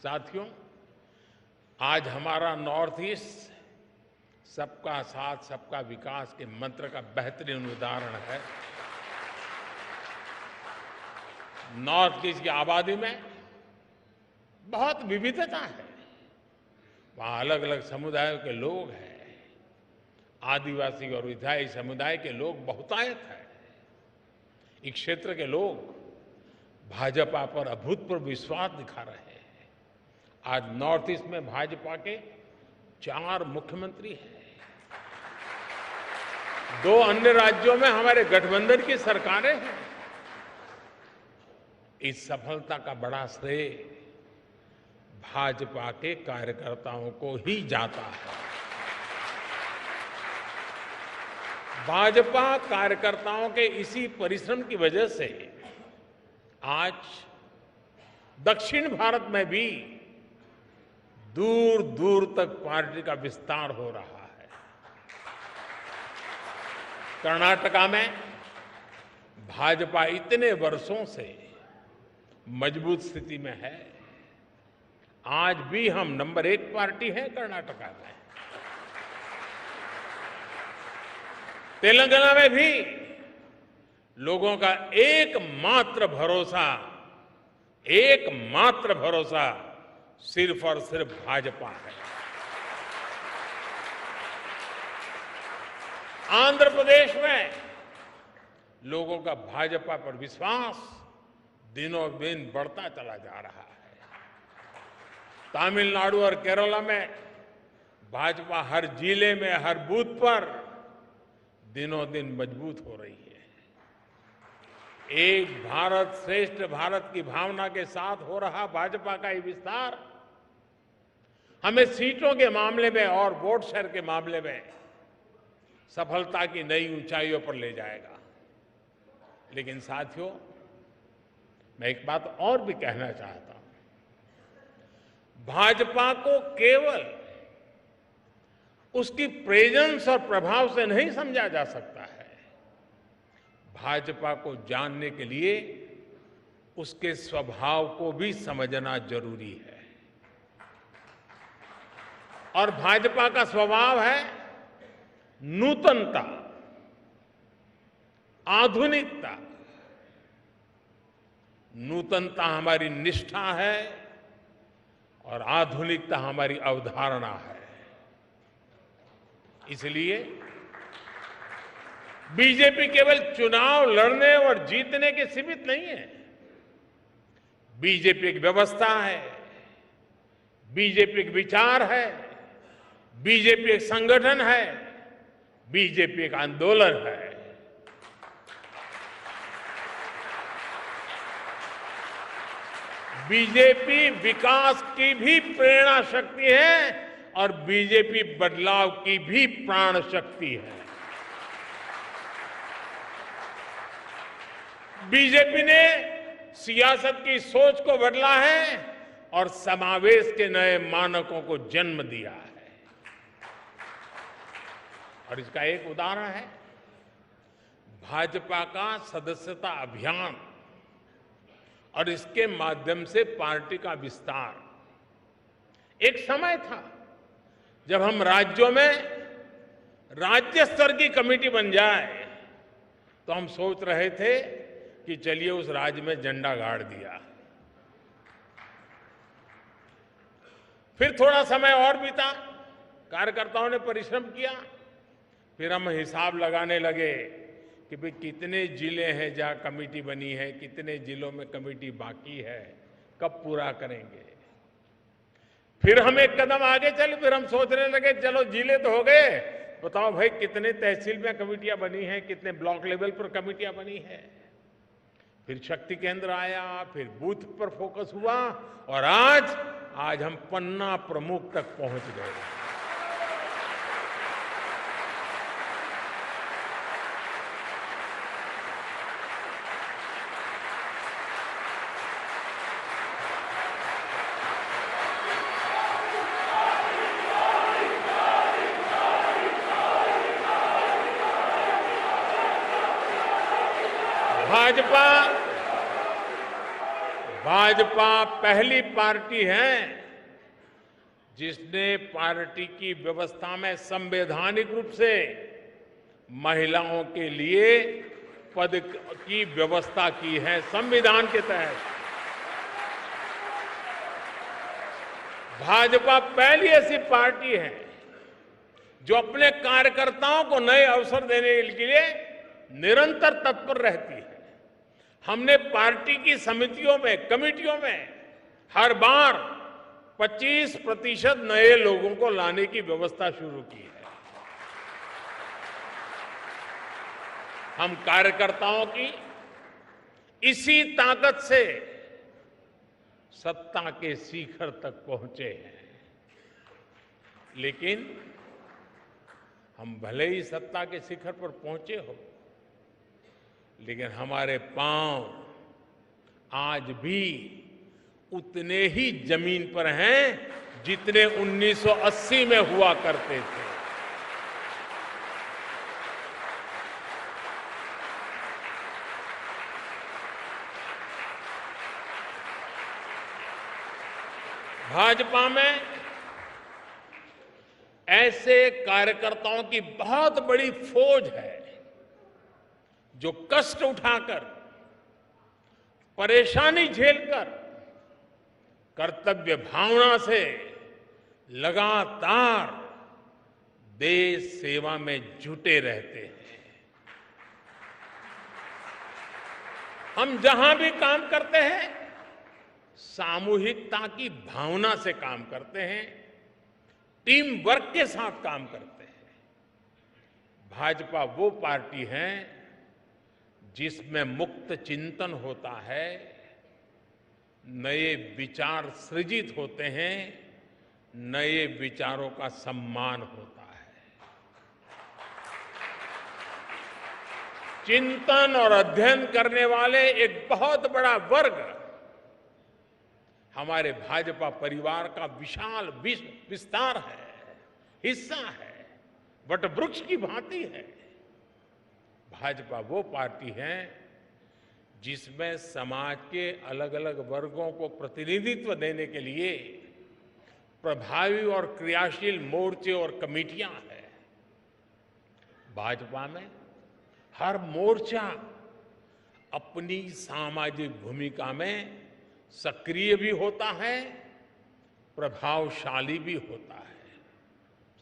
साथियों, आज हमारा नॉर्थ ईस्ट सबका साथ सबका विकास के मंत्र का बेहतरीन उदाहरण है। नॉर्थ ईस्ट की आबादी में बहुत विविधता है। वहां अलग अलग समुदायों के लोग हैं। आदिवासी और विधायी समुदाय के लोग बहुतायत हैं। इस क्षेत्र के लोग भाजपा पर अभूतपूर्व विश्वास दिखा रहे हैं। आज नॉर्थ ईस्ट में भाजपा के 4 मुख्यमंत्री हैं। 2 अन्य राज्यों में हमारे गठबंधन की सरकारें हैं। इस सफलता का बड़ा श्रेय भाजपा के कार्यकर्ताओं को ही जाता है। भाजपा कार्यकर्ताओं के इसी परिश्रम की वजह से आज दक्षिण भारत में भी दूर दूर तक पार्टी का विस्तार हो रहा है। कर्नाटका में भाजपा इतने वर्षों से मजबूत स्थिति में है। आज भी हम नंबर 1 पार्टी है कर्नाटका में। तेलंगाना में भी लोगों का एकमात्र भरोसा सिर्फ और सिर्फ भाजपा है। आंध्र प्रदेश में लोगों का भाजपा पर विश्वास दिनों दिन बढ़ता चला जा रहा है। तमिलनाडु और केरला में भाजपा हर जिले में, हर बूथ पर दिनों दिन मजबूत हो रही है। एक भारत श्रेष्ठ भारत की भावना के साथ हो रहा भाजपा का ये विस्तार हमें सीटों के मामले में और वोट शेयर के मामले में सफलता की नई ऊंचाइयों पर ले जाएगा। लेकिन साथियों, मैं एक बात और भी कहना चाहता हूं। भाजपा को केवल उसकी प्रेजेंस और प्रभाव से नहीं समझा जा सकता है। भाजपा को जानने के लिए उसके स्वभाव को भी समझना जरूरी है। और भाजपा का स्वभाव है नूतनता, आधुनिकता। नूतनता हमारी निष्ठा है और आधुनिकता हमारी अवधारणा है। इसलिए बीजेपी केवल चुनाव लड़ने और जीतने के सीमित नहीं है। बीजेपी एक व्यवस्था है, बीजेपी एक विचार है, बीजेपी एक संगठन है, बीजेपी एक आंदोलन है। बीजेपी विकास की भी प्रेरणा शक्ति है और बीजेपी बदलाव की भी प्राण शक्ति है। बीजेपी ने सियासत की सोच को बदला है और समावेश के नए मानकों को जन्म दिया है। और इसका एक उदाहरण है भाजपा का सदस्यता अभियान और इसके माध्यम से पार्टी का विस्तार। एक समय था जब हम राज्यों में राज्य स्तर की कमेटी बन जाए तो हम सोच रहे थे कि चलिए उस राज्य में झंडा गाड़ दिया। फिर थोड़ा समय और बीता, कार्यकर्ताओं ने परिश्रम किया। फिर हम हिसाब लगाने लगे कि भाई कितने जिले हैं जहां कमेटी बनी है, कितने जिलों में कमेटी बाकी है, कब पूरा करेंगे। फिर हम एक कदम आगे चले। फिर हम सोचने लगे चलो जिले तो हो गए, बताओ भाई कितने तहसील में कमेटियां बनी हैं, कितने ब्लॉक लेवल पर कमेटियां बनी हैं। फिर शक्ति केंद्र आया, फिर बूथ पर फोकस हुआ और आज हम पन्ना प्रमुख तक पहुंच गए। भाजपा पहली पार्टी है जिसने पार्टी की व्यवस्था में संवैधानिक रूप से महिलाओं के लिए पद की व्यवस्था की है। संविधान के तहत भाजपा पहली ऐसी पार्टी है जो अपने कार्यकर्ताओं को नए अवसर देने के लिए निरंतर तत्पर रहती है। हमने पार्टी की समितियों में, कमेटियों में हर बार 25% नए लोगों को लाने की व्यवस्था शुरू की है। हम कार्यकर्ताओं की इसी ताकत से सत्ता के शिखर तक पहुंचे हैं। लेकिन हम भले ही सत्ता के शिखर पर पहुंचे हो, लेकिन हमारे पांव आज भी उतने ही जमीन पर हैं जितने 1980 में हुआ करते थे। भाजपा में ऐसे कार्यकर्ताओं की बहुत बड़ी फौज है जो कष्ट उठाकर, परेशानी झेलकर, कर्तव्य भावना से लगातार देश सेवा में जुटे रहते हैं। हम जहां भी काम करते हैं सामूहिकता की भावना से काम करते हैं, टीम वर्क के साथ काम करते हैं। भाजपा वो पार्टी है जिसमें मुक्त चिंतन होता है, नए विचार सृजित होते हैं, नए विचारों का सम्मान होता है। चिंतन और अध्ययन करने वाले एक बहुत बड़ा वर्ग हमारे भाजपा परिवार का विशाल विस्तार है, हिस्सा है, वट वृक्ष की भांति है। भाजपा वो पार्टी है जिसमें समाज के अलग अलग वर्गों को प्रतिनिधित्व देने के लिए प्रभावी और क्रियाशील मोर्चे और कमेटियां हैं। भाजपा में हर मोर्चा अपनी सामाजिक भूमिका में सक्रिय भी होता है, प्रभावशाली भी होता है।